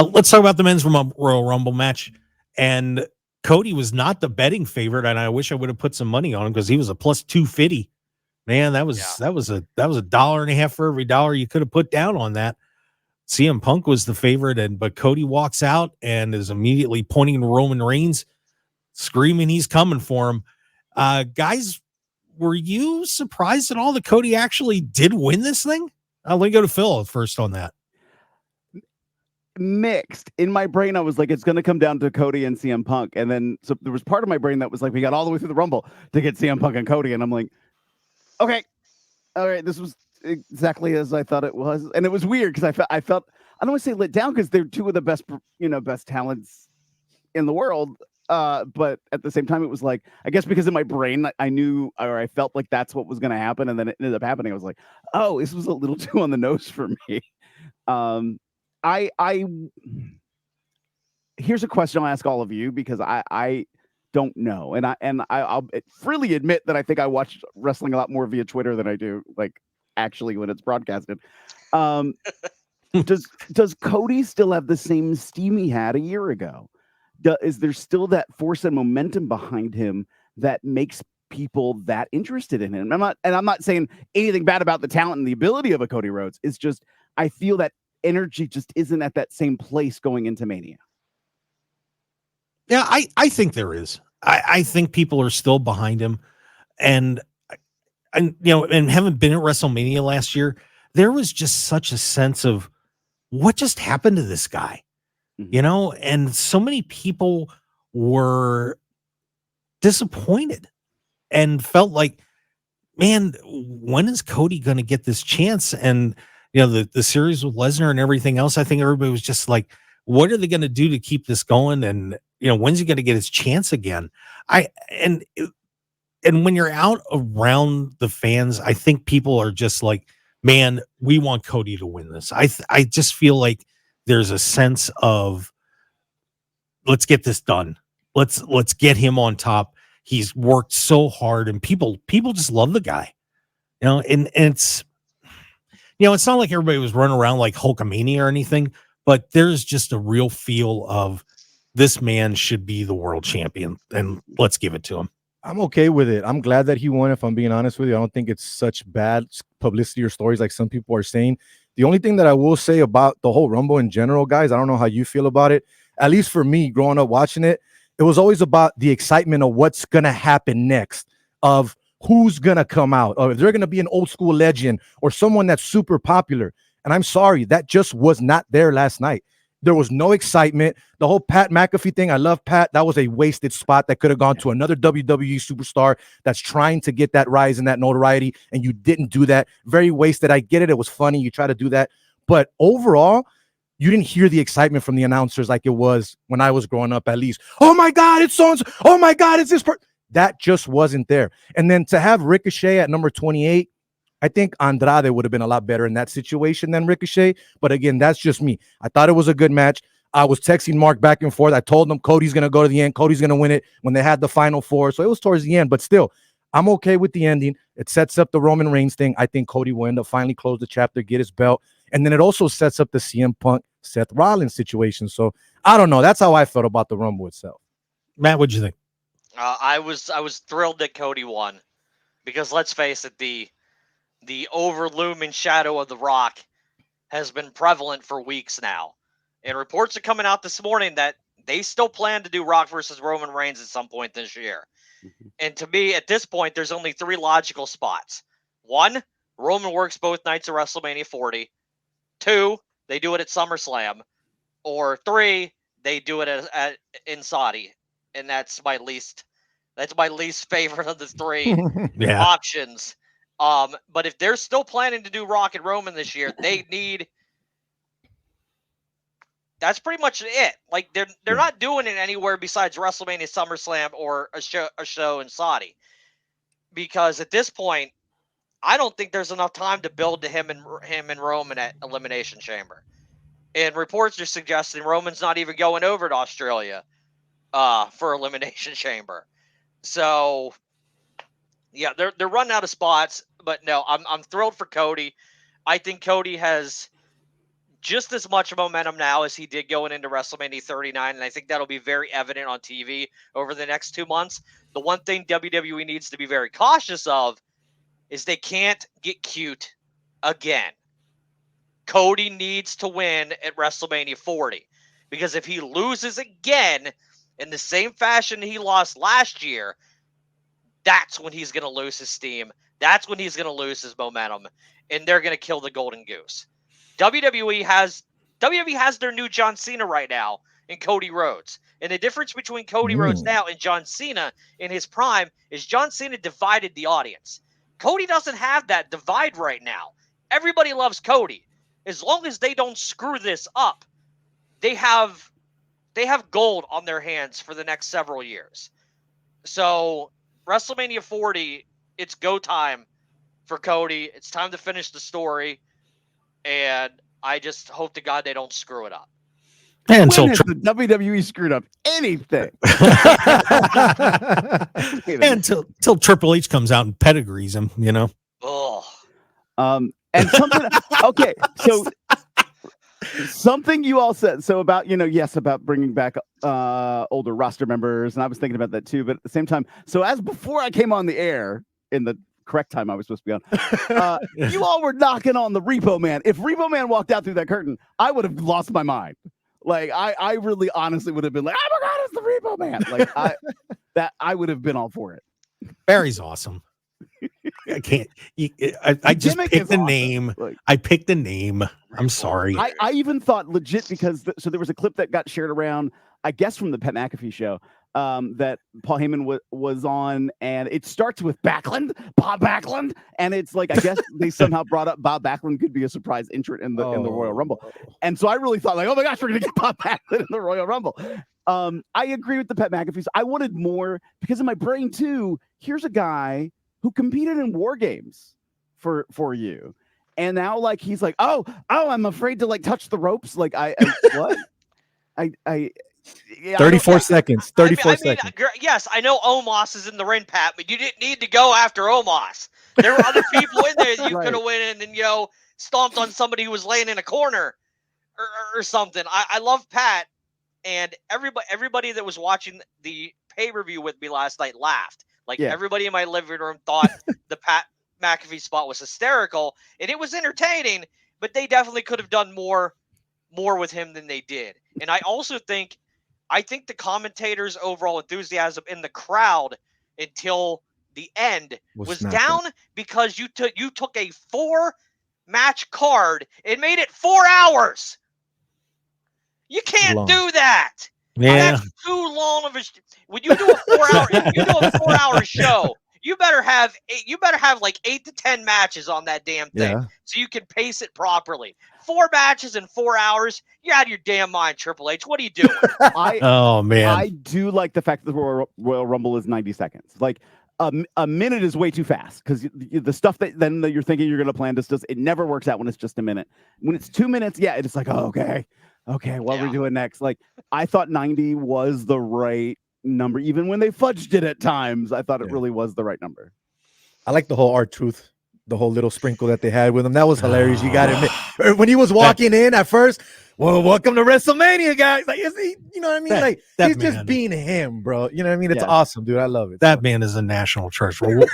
Let's talk about the men's Royal Rumble match. And Cody was not the betting favorite, and I wish I would have put some money on him because he was a plus 250. Man, that was a dollar and a half for every dollar you could have put down on that. CM Punk was the favorite, but Cody walks out and is immediately pointing to Roman Reigns, screaming he's coming for him. Guys, were you surprised at all that Cody actually did win this thing? Let me go to Phil first on that. Mixed. In my brain, I was like, it's going to come down to Cody and CM Punk. And then so there was part of my brain that was like, we got all the way through the Rumble to get CM Punk and Cody. And I'm like, okay, all right, this was exactly as I thought it was. And it was weird because I felt, I don't want to say let down because they're two of the best, best talents in the world. But at the same time, it was like, I guess because in my brain, I knew, or I felt like that's what was going to happen. And then it ended up happening. I was like, oh, this was a little too on the nose for me. Here's a question I'll ask all of you because I don't know. And I'll freely admit that I think I watch wrestling a lot more via Twitter than I do like actually when it's broadcasted. Does Cody still have the same steam he had a year ago? Is there still that force and momentum behind him that makes people that interested in him? I'm not saying anything bad about the talent and the ability of a Cody Rhodes. It's just I feel that energy just isn't at that same place going into Mania. Yeah, I think there is. I think people are still behind him, and having been at WrestleMania last year, there was just such a sense of what just happened to this guy, and so many people were disappointed and felt like, man, when is Cody going to get this chance? And the series with Lesnar and everything else, I think everybody was just like, what are they going to do to keep this going? And when's he going to get his chance again? And when you're out around the fans, I think people are just like, man, we want Cody to win this. I just feel like there's a sense of, let's get this done. Let's get him on top. He's worked so hard, and people just love the guy. And it's it's not like everybody was running around like Hulkamania or anything, but there's just a real feel of this man should be the world champion, and let's give it to him. I'm okay with it. I'm glad that he won, if I'm being honest with you. I don't think it's such bad publicity or stories like some people are saying. The only thing that I will say about the whole Rumble in general, guys, I don't know how you feel about it. At least for me, growing up watching it, it was always about the excitement of what's going to happen next, of who's going to come out, or if they're going to be an old school legend or someone that's super popular. And I'm sorry, that just was not there last night. There was no excitement. The whole Pat McAfee thing, I love Pat. That was a wasted spot that could have gone to another WWE superstar that's trying to get that rise and that notoriety, and you didn't do that. Very wasted. I get it. It was funny. You try to do that. But overall, you didn't hear the excitement from the announcers like it was when I was growing up, at least. Oh, my God, it's so-and-so. Oh, my God, it's this person. That just wasn't there. And then to have Ricochet at number 28, I think Andrade would have been a lot better in that situation than Ricochet. But again, that's just me. I thought it was a good match. I was texting Mark back and forth. I told him Cody's going to go to the end. Cody's going to win it when they had the final four. So it was towards the end. But still, I'm okay with the ending. It sets up the Roman Reigns thing. I think Cody will end up finally close the chapter, get his belt. And then it also sets up the CM Punk, Seth Rollins situation. So I don't know. That's how I felt about the Rumble itself. Matt, what'd you think? I was thrilled that Cody won because let's face it, the overlooming shadow of The Rock has been prevalent for weeks now. And reports are coming out this morning that they still plan to do Rock versus Roman Reigns at some point this year. Mm-hmm. And to me, at this point, there's only three logical spots. One, Roman works both nights of WrestleMania 40. Two, they do it at SummerSlam. Or three, they do it in Saudi. And that's my least favorite of the three options. But if they're still planning to do Rock and Roman this year, they need. That's pretty much it. Like they're not doing it anywhere besides WrestleMania, SummerSlam, or a show in Saudi. Because at this point, I don't think there's enough time to build to him and Roman at Elimination Chamber. And reports are suggesting Roman's not even going over to Australia for Elimination Chamber. So yeah, they're running out of spots, but no, I'm thrilled for Cody. I think Cody has just as much momentum now as he did going into WrestleMania 39, and I think that'll be very evident on TV over the next 2 months. The one thing WWE needs to be very cautious of is they can't get cute again. Cody needs to win at WrestleMania 40, because if he loses again in the same fashion he lost last year, that's when he's going to lose his steam. That's when he's going to lose his momentum, and they're going to kill the golden goose. WWE has their new John Cena right now in Cody Rhodes. And the difference between Cody Rhodes now and John Cena in his prime is John Cena divided the audience. Cody doesn't have that divide right now. Everybody loves Cody. As long as they don't screw this up, they have gold on their hands for the next several years. So WrestleMania 40, it's go time for Cody. It's time to finish the story. And I just hope to God they don't screw it up. And When has the WWE screwed up anything? until Triple H comes out and pedigrees him, you know. Oh. And something. Okay, so something you all said. So about about bringing back older roster members, and I was thinking about that too. But at the same time, so as before I came on the air in the correct time I was supposed to be on, you all were knocking on the Repo Man. If Repo Man walked out through that curtain, I would have lost my mind. Like I really honestly would have been like, oh my God, it's the Repo Man. Like I would have been all for it. Barry's awesome. I can't. I just picked the awesome. Name. Like, I picked the name. I'm sorry. I even thought legit because so there was a clip that got shared around, I guess from the Pat McAfee show, that Paul Heyman was on, and it starts with Backlund, Bob Backlund, and it's like I guess they somehow brought up Bob Backlund could be a surprise entrant in the Royal Rumble, and so I really thought like, oh my gosh, we're gonna get Bob Backlund in the Royal Rumble. I agree with the Pat McAfees. I wanted more because in my brain too. Here's a guy who competed in War Games for you, and now like he's like, oh, I'm afraid to like touch the ropes. Like what? Yeah, 34 seconds. 34 seconds. Yes, I know Omos is in the ring, Pat, but you didn't need to go after Omos. There were other people in there that you could have went in and stomped on somebody who was laying in a corner or something. I love Pat, and everybody that was watching the pay-per-view with me last night laughed. Like everybody in my living room thought the Pat McAfee spot was hysterical, and it was entertaining, but they definitely could have done more with him than they did. And I also think the commentators' overall enthusiasm in the crowd until the end was down because you took a 4-match card and made it 4 hours. You can't do that. Yeah, that's too long of a. When you do a 4-hour show, you better have like 8 to 10 matches on that damn thing, so you can pace it properly. 4 matches in 4 hours, you're out of your damn mind, Triple H. What are you doing? Oh man, I do like the fact that the Royal Rumble is 90 seconds. Like a minute is way too fast because the stuff that you're thinking you're going to plan it never works out when it's just a minute. When it's 2 minutes, it's like okay, what are we doing next? Like I thought 90 was the right number, even when they fudged it at times. I thought it really was the right number. I like the whole R-Truth, the whole little sprinkle that they had with him. That was hilarious. You got to admit, when he was walking in at first, well, welcome to WrestleMania, guys. Like, is he? You know what I mean? He's just being him, bro. You know what I mean? It's awesome, dude. I love it. That man is a national treasure.